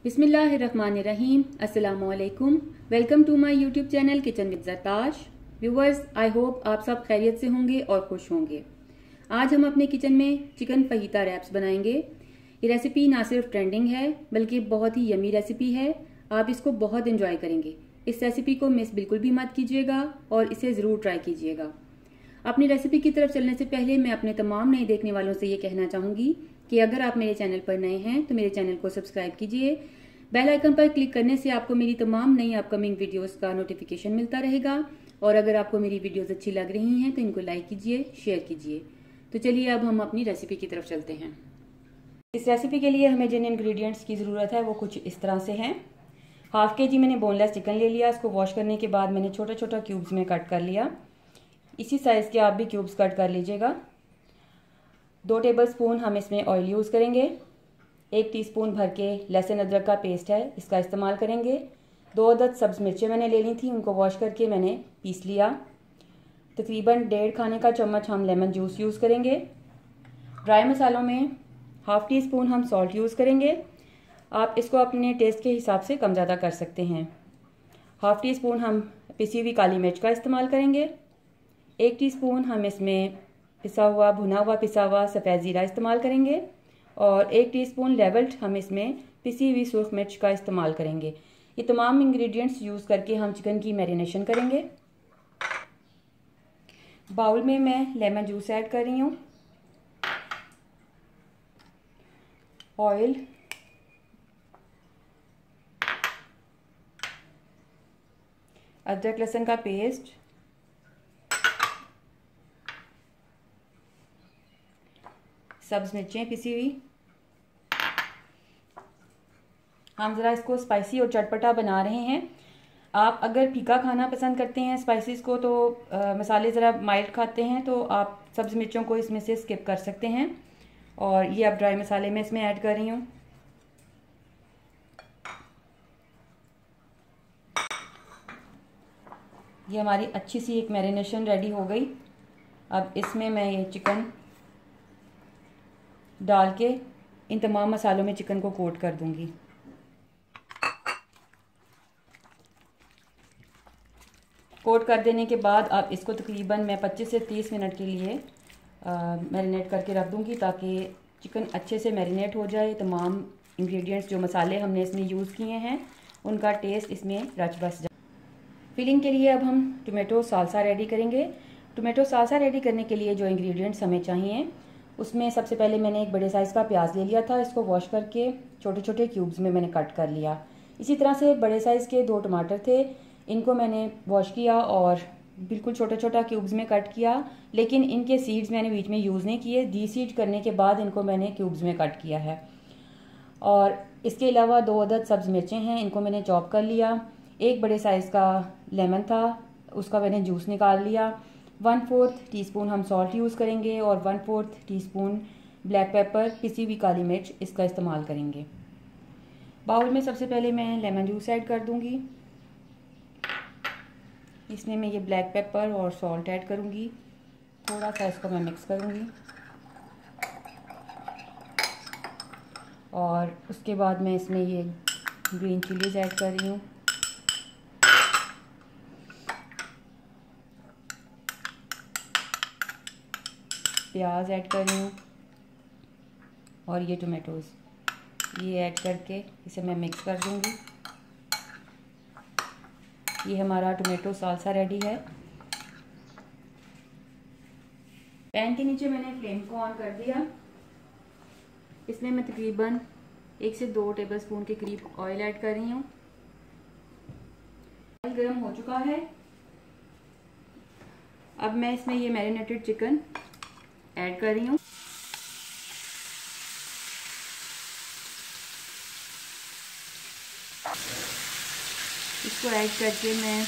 बिस्मिल्लाहिर्रहमानिर्रहीम। अस्सलामुअलैकुम। Welcome to my YouTube channel kitchen with Zartash. Viewers, I hope आप सब खैरियत से होंगे और खुश होंगे। आज हम अपने किचन में चिकन फहीता रैप्स बनाएंगे। ये रेसिपी ना सिर्फ ट्रेंडिंग है बल्कि बहुत ही यमी रेसिपी है। आप इसको बहुत इंजॉय करेंगे। इस रेसिपी को मिस बिल्कुल भी मत कीजिएगा और इसे ज़रूर ट्राई कीजिएगा। अपनी रेसिपी की तरफ चलने से पहले मैं अपने तमाम नए देखने वालों से ये कहना चाहूंगी कि अगर आप मेरे चैनल पर नए हैं तो मेरे चैनल को सब्सक्राइब कीजिए। बेल आइकन पर क्लिक करने से आपको मेरी तमाम नई अपकमिंग वीडियोस का नोटिफिकेशन मिलता रहेगा। और अगर आपको मेरी वीडियोस अच्छी लग रही हैं तो इनको लाइक कीजिए, शेयर कीजिए। तो चलिए अब हम अपनी रेसिपी की तरफ चलते हैं। इस रेसिपी के लिए हमें जिन इंग्रेडिएंट्स की ज़रूरत है वो कुछ इस तरह से हैं। हाफ के जी मैंने बोनलेस चिकन ले लिया। इसको वॉश करने के बाद मैंने छोटा छोटा क्यूब्स में कट कर लिया। इसी साइज़ के आप भी क्यूब्स कट कर लीजिएगा। 2 टेबलस्पून हम इसमें ऑयल यूज़ करेंगे। 1 टीस्पून भर के लहसुन अदरक का पेस्ट है, इसका इस्तेमाल करेंगे। 2 अदद सब्ज़ मिर्चें मैंने ले ली थी, उनको वॉश करके मैंने पीस लिया। तकरीबन 1.5 खाने का चम्मच हम लेमन जूस यूज़ करेंगे। ड्राई मसालों में हाफ़ टी स्पून हम सॉल्ट यूज़ करेंगे। आप इसको अपने टेस्ट के हिसाब से कम ज़्यादा कर सकते हैं। हाफ़ टी स्पून हम पिसी हुई काली मिर्च का इस्तेमाल करेंगे। 1 टीस्पून हम इसमें भुना हुआ पिसा हुआ सफ़ेद ज़ीरा इस्तेमाल करेंगे। और 1 टीस्पून लेवल्ड हम इसमें पिसी हुई सूख मिर्च का इस्तेमाल करेंगे। ये तमाम इंग्रेडिएंट्स यूज़ करके हम चिकन की मैरिनेशन करेंगे। बाउल में मैं लेमन जूस ऐड कर रही हूँ, ऑयल, अदरक लहसुन का पेस्ट, सब्ज़ मिर्चें पिसी हुई। हम ज़रा इसको स्पाइसी और चटपटा बना रहे हैं। आप अगर फीका खाना पसंद करते हैं स्पाइसेस को, तो मसाले ज़रा माइल्ड खाते हैं, तो आप सब्ज़ मिर्चों को इसमें से स्किप कर सकते हैं। और ये अब ड्राई मसाले मैं इसमें ऐड कर रही हूँ। ये हमारी अच्छी सी एक मैरिनेशन रेडी हो गई। अब इसमें मैं ये चिकन डाल के इन तमाम मसालों में चिकन को कोट कर दूंगी। कोट कर देने के बाद अब इसको तकरीबन मैं 25 से 30 मिनट के लिए मैरिनेट करके रख दूंगी, ताकि चिकन अच्छे से मैरिनेट हो जाए। तमाम इंग्रेडिएंट्स जो मसाले हमने इसमें यूज़ किए हैं उनका टेस्ट इसमें रच बस जाए। फिलिंग के लिए अब हम टोमेटो साल्सा रेडी करेंगे। टोमेटो साल्सा रेडी करने के लिए जो इंग्रेडिएंट्स हमें चाहिए, उसमें सबसे पहले मैंने एक बड़े साइज़ का प्याज ले लिया था। इसको वॉश करके छोटे छोटे क्यूब्स में मैंने कट कर लिया। इसी तरह से बड़े साइज़ के 2 टमाटर थे, इनको मैंने वॉश किया और बिल्कुल छोटा छोटा क्यूब्स में कट किया, लेकिन इनके सीड्स मैंने बीच में यूज़ नहीं किए। डीसीड करने के बाद इनको मैंने क्यूब्स में कट किया है। और इसके अलावा 2 अदद सब्ज़ मिर्चें हैं, इनको मैंने चॉप कर लिया। 1 बड़े साइज़ का लेमन था, उसका मैंने जूस निकाल लिया। 1/4 टीस्पून हम सॉल्ट यूज़ करेंगे और 1/4 टीस्पून ब्लैक पेपर, पिसी हुई काली मिर्च, इसका इस्तेमाल करेंगे। बाउल में सबसे पहले मैं लेमन जूस ऐड कर दूंगी। इसमें मैं ये ब्लैक पेपर और सॉल्ट ऐड करूंगी। थोड़ा सा इसको मैं मिक्स करूंगी और उसके बाद मैं इसमें ये ग्रीन चिलीज ऐड कर रही हूँ। प्याज ऐड कर रही हूँ और ये टोमेटोज़ ये ऐड करके इसे मैं मिक्स कर दूँगी। ये हमारा टोमेटो साल्सा रेडी है। पैन के नीचे मैंने फ्लेम को ऑन कर दिया। इसमें मैं तकरीबन 1 से 2 टेबलस्पून के करीब ऑयल ऐड कर रही हूँ। ऑयल गर्म हो चुका है। अब मैं इसमें ये मैरिनेटेड चिकन ऐड कर रही हूँ। इसको ऐड करके मैं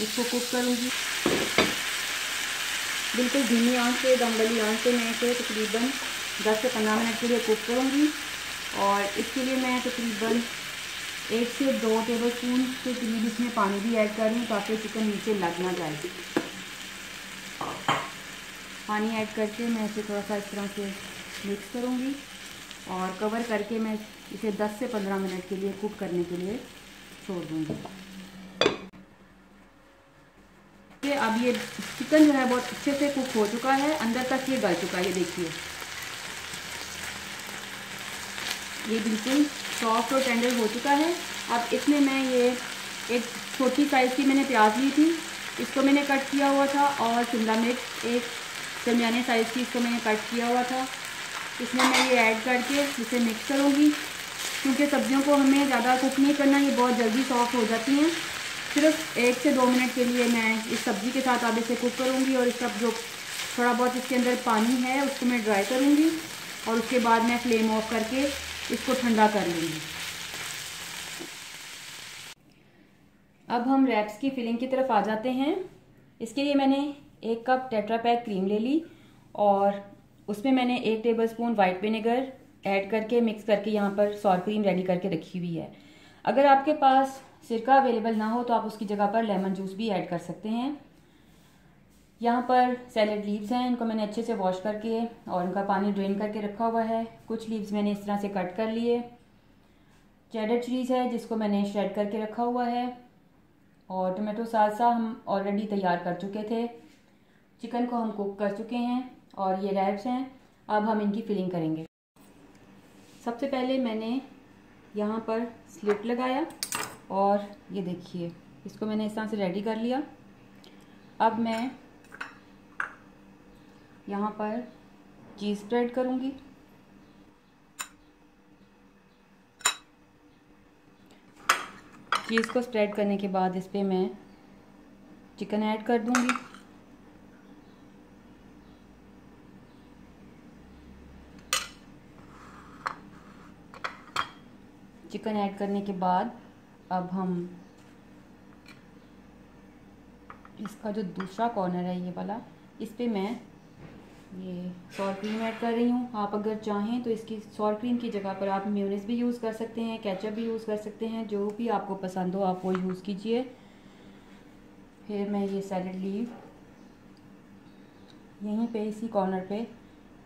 इसको कुक करूँगी। बिल्कुल धीमी आंच पे, दम वाली आंच पे मैं इसे तकरीबन 10 से 15 मिनट के लिए कुक करूँगी। और इसके लिए मैं तकरीबन 1 से 2 टेबलस्पून के करीब इसमें पानी भी ऐड कर रही हूँ, ताकि चिकन नीचे लग ना जाए। पानी ऐड करके मैं इसे थोड़ा सा इस तरह से मिक्स करूँगी। और कवर करके मैं इसे 10 से 15 मिनट के लिए कुक करने के लिए छोड़ दूँगी। अब ये चिकन जो है बहुत अच्छे से कुक हो चुका है, अंदर तक ये गल चुका है। ये देखिए, ये बिल्कुल सॉफ्ट और टेंडर हो चुका है। अब इसमें मैं ये एक छोटी साइज़ की मैंने प्याज ली थी, इसको मैंने कट किया हुआ था, और शिमला मिर्च एक दरमियाने साइज़ की इसको मैंने कट किया हुआ था। इसमें मैं ये ऐड करके इसे मिक्स करूँगी, क्योंकि सब्जियों को हमें ज़्यादा कुक नहीं करना, ये बहुत जल्दी सॉफ्ट हो जाती हैं। सिर्फ 1 से 2 मिनट के लिए मैं इस सब्ज़ी के साथ अब इसे कुक करूँगी, और इसका जो थोड़ा बहुत इसके अंदर पानी है उसको मैं ड्राई करूँगी, और उसके बाद मैं फ्लेम ऑफ करके इसको ठंडा कर लूँगी। अब हम रैप्स की फिलिंग की तरफ आ जाते हैं। इसके लिए मैंने 1 कप टेट्रा पैक क्रीम ले ली, और उसमें मैंने 1 टेबलस्पून वाइट विनेगर ऐड करके मिक्स करके यहाँ पर सॉर क्रीम रेडी करके रखी हुई है। अगर आपके पास सिरका अवेलेबल ना हो तो आप उसकी जगह पर लेमन जूस भी ऐड कर सकते हैं। यहाँ पर सैलेड लीव्स हैं, इनको मैंने अच्छे से वॉश करके और उनका पानी ड्रेन करके रखा हुआ है। कुछ लीव्स मैंने इस तरह से कट कर लिए। चेडर चीज़ है जिसको मैंने श्रेड करके रखा हुआ है, और टोमेटो साल्सा हम ऑलरेडी तैयार कर चुके थे। चिकन को हम कुक कर चुके हैं, और ये रैप्स हैं। अब हम इनकी फिलिंग करेंगे। सबसे पहले मैंने यहाँ पर स्लिट लगाया, और ये देखिए इसको मैंने इस तरह से रेडी कर लिया। अब मैं यहाँ पर चीज़ स्प्रेड करूँगी। चीज़ को स्प्रेड करने के बाद इस पर मैं चिकन ऐड कर दूँगी। चिकन ऐड करने के बाद अब हम इसका जो दूसरा कॉर्नर है ये वाला, इस पे मैं ये सॉर क्रीम ऐड कर रही हूँ। आप अगर चाहें तो इसकी सॉर क्रीम की जगह पर आप मेयोनीज भी यूज़ कर सकते हैं, केचप भी यूज़ कर सकते हैं, जो भी आपको पसंद हो आप वो यूज़ कीजिए। फिर मैं ये सैलेड लीव यहीं पे इसी कॉर्नर पे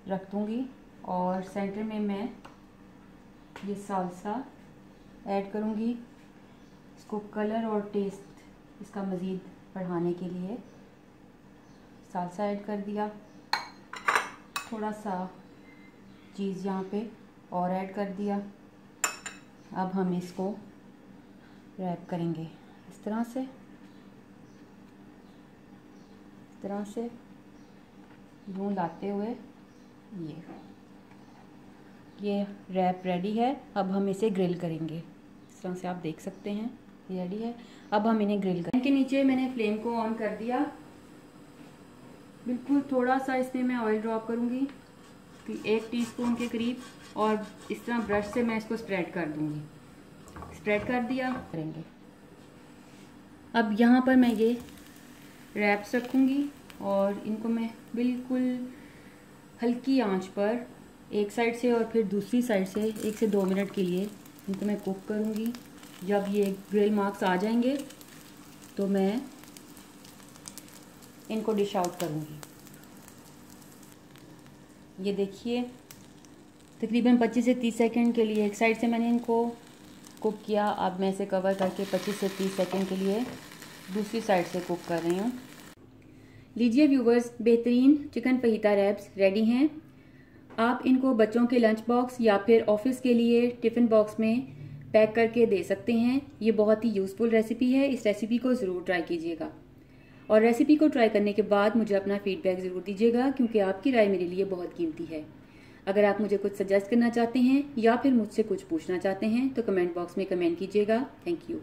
रख दूँगी, और सेंटर में मैं ये साल्सा ऐड करूँगी। इसको कलर और टेस्ट इसका मज़ीद बढ़ाने के लिए साल्सा ऐड कर दिया। थोड़ा सा चीज़ यहाँ पे और ऐड कर दिया। अब हम इसको रैप करेंगे इस तरह से यूँ लाते हुए। ये रैप रेडी है। अब हम इसे ग्रिल करेंगे। इस तरह से आप देख सकते हैं ये रेडी है। अब हम इन्हें ग्रिल करेंगे। इनके नीचे मैंने फ्लेम को ऑन कर दिया। बिल्कुल थोड़ा सा इसमें मैं ऑयल ड्रॉप करूँगी, 1 टीस्पून के करीब, और इस तरह ब्रश से मैं इसको स्प्रेड कर दूँगी। स्प्रेड कर दिया करेंगे। अब यहाँ पर मैं ये रैप्स रखूँगी, और इनको मैं बिल्कुल हल्की आंच पर एक साइड से और फिर दूसरी साइड से 1 से 2 मिनट के लिए इनको मैं कुक करूँगी। जब ये ग्रिल मार्क्स आ जाएंगे तो मैं इनको डिश आउट करूँगी। ये देखिए तकरीबन 25 से 30 सेकंड के लिए एक साइड से मैंने इनको कुक किया। अब मैं इसे कवर करके 25 से 30 सेकंड के लिए दूसरी साइड से कुक कर रही हूँ। लीजिए व्यूवर्स, बेहतरीन चिकन फहीता रैप्स रेडी हैं। आप इनको बच्चों के लंच बॉक्स या फिर ऑफिस के लिए टिफ़िन बॉक्स में पैक करके दे सकते हैं। ये बहुत ही यूज़फुल रेसिपी है। इस रेसिपी को ज़रूर ट्राई कीजिएगा, और रेसिपी को ट्राई करने के बाद मुझे अपना फीडबैक ज़रूर दीजिएगा, क्योंकि आपकी राय मेरे लिए बहुत कीमती है। अगर आप मुझे कुछ सजेस्ट करना चाहते हैं या फिर मुझसे कुछ पूछना चाहते हैं तो कमेंट बॉक्स में कमेंट कीजिएगा। Thank you.